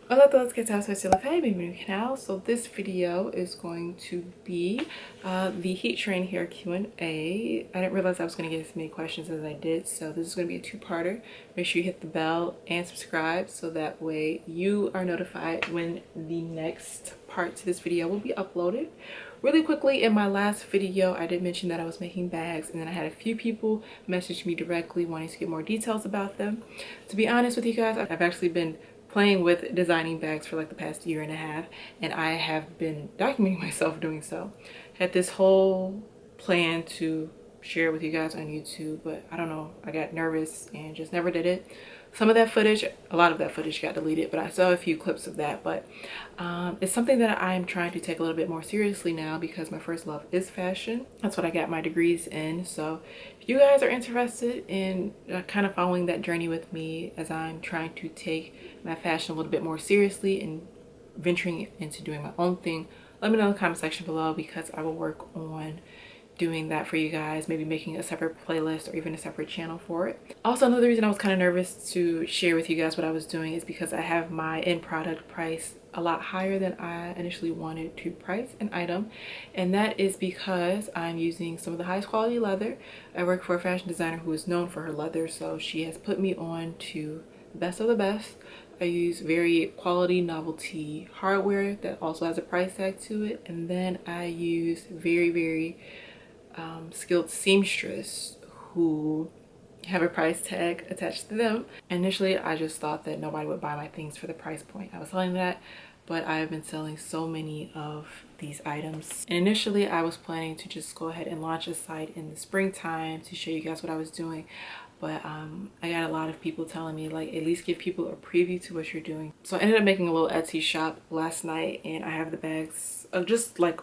Hola a todos, ¿qué tal? Soy Sila. Hey, bienvenido al canal. So this video is going to be the heat train hair Q&A. I didn't realize I was going to get as many questions as I did, so this is going to be a two-parter. Make sure you hit the bell and subscribe so that way you are notified when the next part to this video will be uploaded. Really quickly, in my last video, I did mention that I was making bags, and then I had a few people message me directly wanting to get more details about them. To be honest with you guys, I've actually been playing with designing bags for like the past year and a half, and I have been documenting myself doing so. Had this whole plan to share with you guys on YouTube, but I don't know, I got nervous and just never did it. Some of that footage, a lot of that footage got deleted, but I saw a few clips of that. But it's something that I'm trying to take a little bit more seriously now because my first love is fashion. That's what I got my degrees in. So if you guys are interested in kind of following that journey with me as I'm trying to take my fashion a little bit more seriously and venturing into doing my own thing, let me know in the comment section below because I will work on doing that for you guys, maybe making a separate playlist or even a separate channel for it. Also, another reason I was kind of nervous to share with you guys what I was doing is because I have my end product price a lot higher than I initially wanted to price an item, and that is because I'm using some of the highest quality leather. I work for a fashion designer who is known for her leather, so she has put me on to the best of the best. I use very quality novelty hardware that also has a price tag to it, and then I use very skilled seamstress who have a price tag attached to them. Initially, I just thought that nobody would buy my things for the price point I was selling that, but I have been selling so many of these items. And initially, I was planning to just go ahead and launch a site in the springtime to show you guys what I was doing. But I got a lot of people telling me, like, at least give people a preview to what you're doing. So I ended up making a little Etsy shop last night, and I have the bags of just like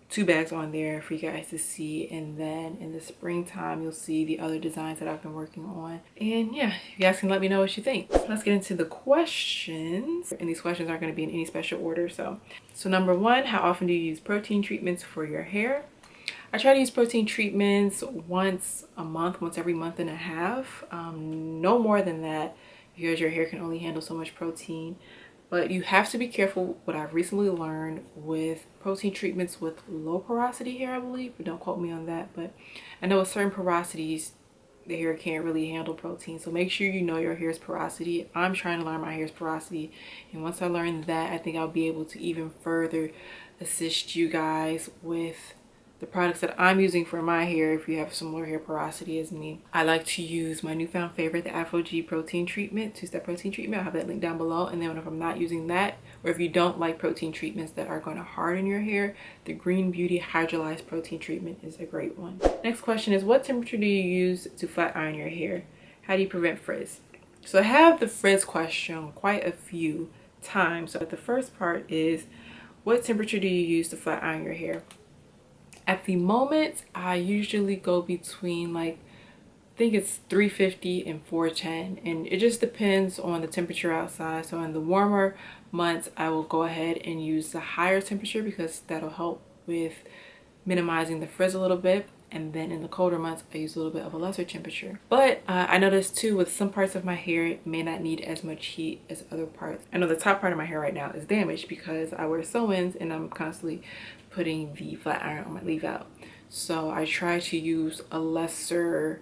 2 bags on there for you guys to see, and then in the springtime you'll see the other designs that I've been working on. And yeah, you guys can let me know what you think. So let's get into the questions, and these questions aren't going to be in any special order. So number 1, how often do you use protein treatments for your hair? I try to use protein treatments once a month, once every month and a half, no more than that, because your hair can only handle so much protein. But you have to be careful. What I've recently learned with protein treatments with low porosity hair, I believe, but don't quote me on that, but I know with certain porosities the hair can't really handle protein. So make sure you know your hair's porosity. I'm trying to learn my hair's porosity, and once I learn that, I think I'll be able to even further assist you guys with the products that I'm using for my hair if you have similar hair porosity as me. I like to use my newfound favorite, the Aphogee protein treatment, 2-step protein treatment. I'll have that link down below. And then if I'm not using that, or if you don't like protein treatments that are going to harden your hair, the Green Beauty hydrolyzed protein treatment is a great one. Next question is, what temperature do you use to flat iron your hair? How do you prevent frizz? So I have the frizz question quite a few times. So the first part is, what temperature do you use to flat iron your hair? At the moment, I usually go between, like, I think it's 350 and 410, and it just depends on the temperature outside. So in the warmer months, I will go ahead and use the higher temperature because that'll help with minimizing the frizz a little bit. And then in the colder months, I use a little bit of a lesser temperature. But I noticed too, with some parts of my hair, it may not need as much heat as other parts. I know the top part of my hair right now is damaged because I wear sew-ins and I'm constantly putting the flat iron on my leave out. So I try to use a lesser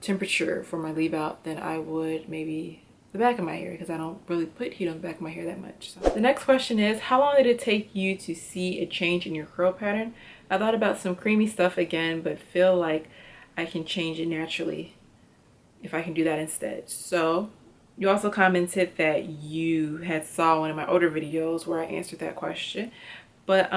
temperature for my leave out than I would maybe the back of my hair, because I don't really put heat on the back of my hair that much. So the next question is, how long did it take you to see a change in your curl pattern? I thought about some creamy stuff again, but feel like I can change it naturally if I can do that instead. So you also commented that you had saw one of my older videos where I answered that question. But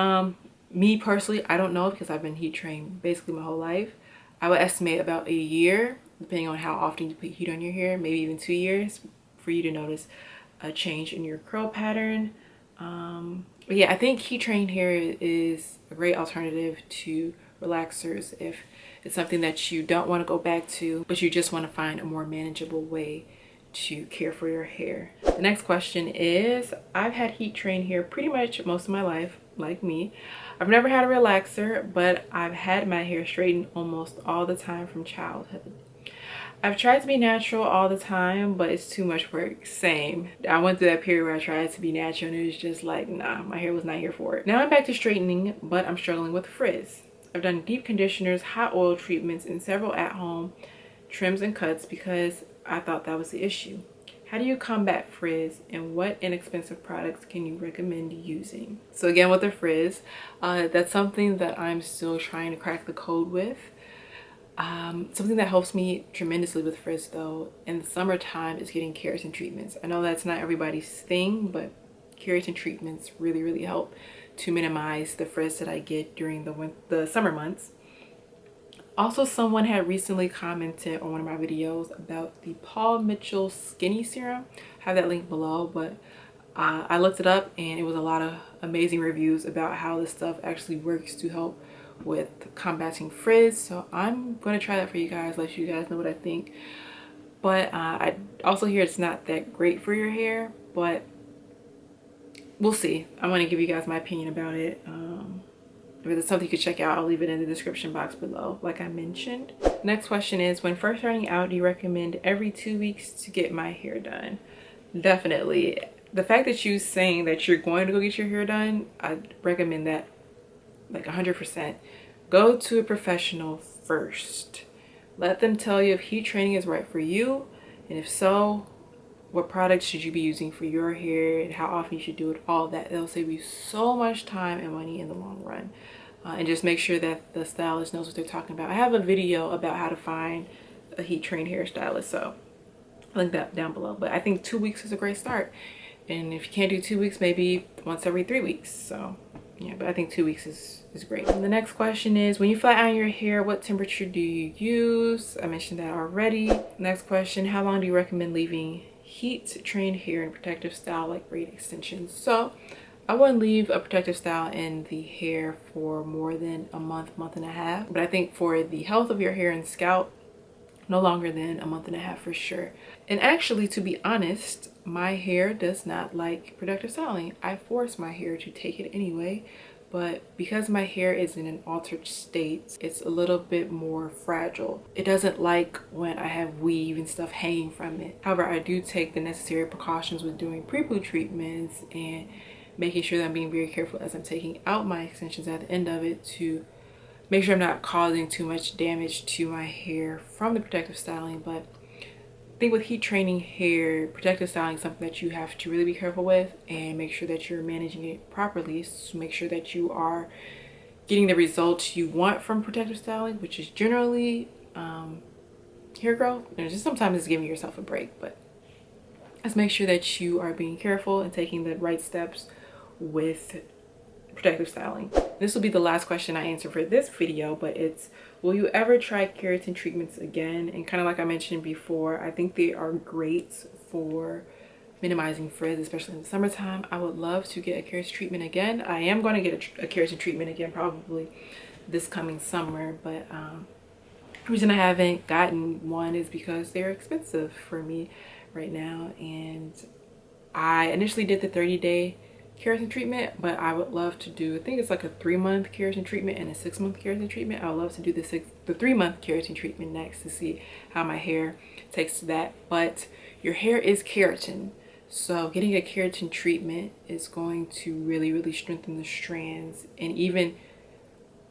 me personally, I don't know, because I've been heat trained basically my whole life. I would estimate about a year, depending on how often you put heat on your hair, maybe even 2 years for you to notice a change in your curl pattern. But yeah, I think heat trained hair is a great alternative to relaxers if it's something that you don't want to go back to, but you just want to find a more manageable way to care for your hair. The next question is, I've had heat trained hair pretty much most of my life, like me. I've never had a relaxer, but I've had my hair straightened almost all the time from childhood. I've tried to be natural all the time, but it's too much work. Same. I went through that period where I tried to be natural and it was just like, nah, my hair was not here for it. Now I'm back to straightening, but I'm struggling with frizz. I've done deep conditioners, hot oil treatments, and several at-home trims and cuts because I thought that was the issue. How do you combat frizz, and what inexpensive products can you recommend using? So again, with the frizz, that's something that I'm still trying to crack the code with. Something that helps me tremendously with frizz though in the summertime is getting keratin treatments. I know that's not everybody's thing, but keratin treatments really help to minimize the frizz that I get during the summer months. Also, someone had recently commented on one of my videos about the Paul Mitchell Skinny Serum. I have that link below, but I looked it up and it was a lot of amazing reviews about how this stuff actually works to help with combating frizz. So I'm going to try that for you guys, let you guys know what I think. But I also hear it's not that great for your hair, but we'll see. I'm going to give you guys my opinion about it. If it's something you could check out, I'll leave it in the description box below, like I mentioned. Next question is, when first starting out, do you recommend every 2 weeks to get my hair done? Definitely. The fact that you're saying that you're going to go get your hair done, I'd recommend that like 100%. Go to a professional first. Let them tell you if heat training is right for you, and if so, what products should you be using for your hair and how often you should do it, all that. It'll save you so much time and money in the long run. And just make sure that the stylist knows what they're talking about. I have a video about how to find a heat trained hairstylist, so I'll link that down below. But I think 2 weeks is a great start. And if you can't do 2 weeks, maybe once every 3 weeks. So yeah, but I think 2 weeks is great. And the next question is, when you flat iron your hair, what temperature do you use? I mentioned that already. Next question, how long do you recommend leaving heat trained hair in protective style like braid extensions? So I wouldn't leave a protective style in the hair for more than a month and a half. But I think for the health of your hair and scalp, no longer than a month and a half for sure. And actually, to be honest, my hair does not like protective styling. I force my hair to take it anyway, but because my hair is in an altered state, it's a little bit more fragile. It doesn't like when I have weave and stuff hanging from it. However, I do take the necessary precautions with doing pre-poo treatments and making sure that I'm being very careful as I'm taking out my extensions at the end of it to make sure I'm not causing too much damage to my hair from the protective styling. But I think with heat training hair, protective styling is something that you have to really be careful with and make sure that you're managing it properly. So make sure that you are getting the results you want from protective styling, which is generally hair growth. And just sometimes it's giving yourself a break, but let's make sure that you are being careful and taking the right steps with protective styling. This will be the last question I answer for this video, but it's, will you ever try keratin treatments again? And kind of like I mentioned before, I think they are great for minimizing frizz, especially in the summertime. I would love to get a keratin treatment again. I am going to get a keratin treatment again probably this coming summer, but the reason I haven't gotten one is because they're expensive for me right now. And I initially did the 30-day keratin treatment, but I would love to do, I think it's like a 3-month keratin treatment and a 6-month keratin treatment. I would love to do the 3-month keratin treatment next to see how my hair takes to that. But your hair is keratin, so getting a keratin treatment is going to really strengthen the strands and even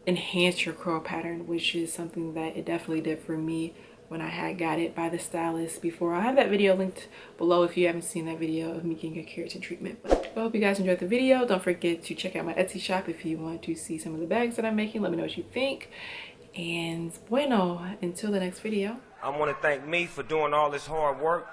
enhance your curl pattern, which is something that it definitely did for me when I had got it by the stylist before. I'll have that video linked below if you haven't seen that video of me getting a keratin treatment. But I hope you guys enjoyed the video. Don't forget to check out my Etsy shop if you want to see some of the bags that I'm making. Let me know what you think. And bueno, until the next video. I want to thank me for doing all this hard work.